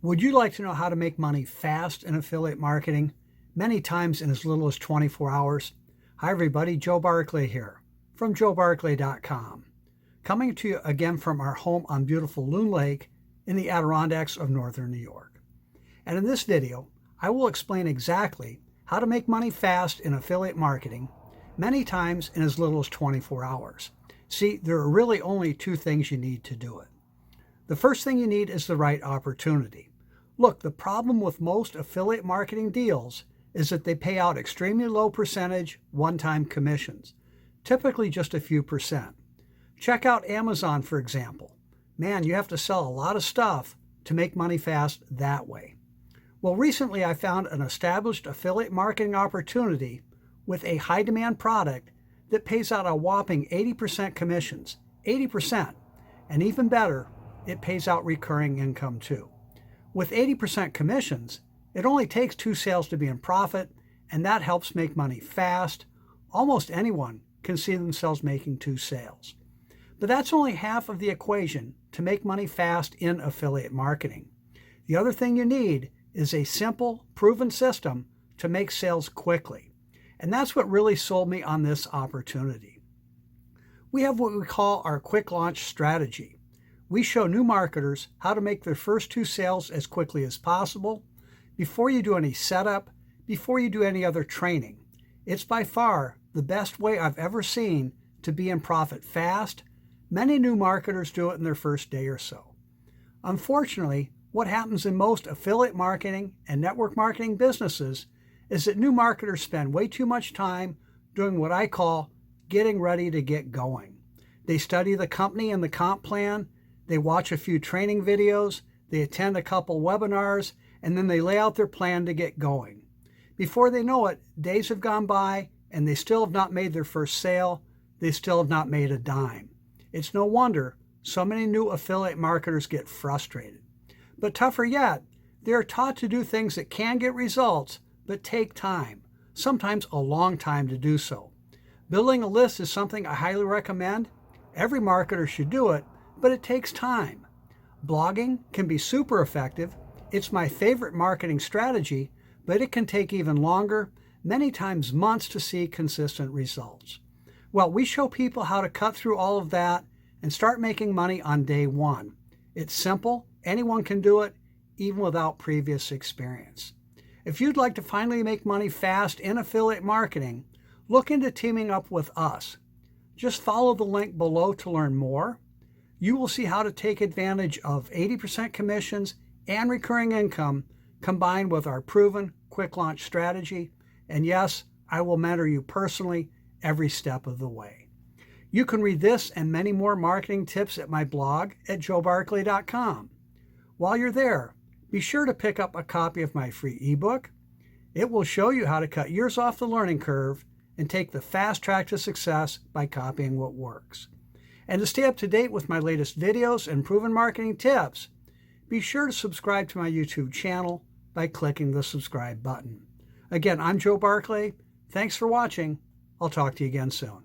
Would you like to know how to make money fast in affiliate marketing, many times in as little as 24 hours? Hi everybody, Joe Barkley here from joebarkley.com, coming to you again from our home on beautiful Loon Lake in the Adirondacks of northern New York. And in this video, I will explain exactly how to make money fast in affiliate marketing, many times in as little as 24 hours. See, there are really only two things you need to do it. The first thing you need is the right opportunity. Look, the problem with most affiliate marketing deals is that they pay out extremely low percentage one-time commissions, typically just a few percent. Check out Amazon, for example. Man, you have to sell a lot of stuff to make money fast that way. Well, recently I found an established affiliate marketing opportunity with a high-demand product that pays out a whopping 80% commissions, 80%, and even better, it pays out recurring income too. With 80% commissions, it only takes 2 sales to be in profit, and that helps make money fast. Almost anyone can see themselves making 2 sales. But that's only half of the equation to make money fast in affiliate marketing. The other thing you need is a simple, proven system to make sales quickly. And that's what really sold me on this opportunity. We have what we call our quick launch strategy. We show new marketers how to make their first 2 sales as quickly as possible, before you do any setup, before you do any other training. It's by far the best way I've ever seen to be in profit fast. Many new marketers do it in their first day or so. Unfortunately, what happens in most affiliate marketing and network marketing businesses is that new marketers spend way too much time doing what I call getting ready to get going. They study the company and the comp plan, they watch a few training videos, they attend a couple webinars, and then they lay out their plan to get going. Before they know it, days have gone by and they still have not made their first sale. They still have not made a dime. It's no wonder so many new affiliate marketers get frustrated. But tougher yet, they are taught to do things that can get results, but take time, sometimes a long time to do so. Building a list is something I highly recommend. Every marketer should do it, but it takes time. Blogging can be super effective. It's my favorite marketing strategy, but it can take even longer, many times months, to see consistent results. Well, we show people how to cut through all of that and start making money on day one. It's simple. Anyone can do it, even without previous experience. If you'd like to finally make money fast in affiliate marketing, look into teaming up with us. Just follow the link below to learn more. You will see how to take advantage of 80% commissions and recurring income combined with our proven quick launch strategy. And yes, I will mentor you personally every step of the way. You can read this and many more marketing tips at my blog at joebarkley.com. While you're there, be sure to pick up a copy of my free ebook. It will show you how to cut years off the learning curve and take the fast track to success by copying what works. And to stay up to date with my latest videos and proven marketing tips, be sure to subscribe to my YouTube channel by clicking the subscribe button. Again, I'm Joe Barkley. Thanks for watching. I'll talk to you again soon.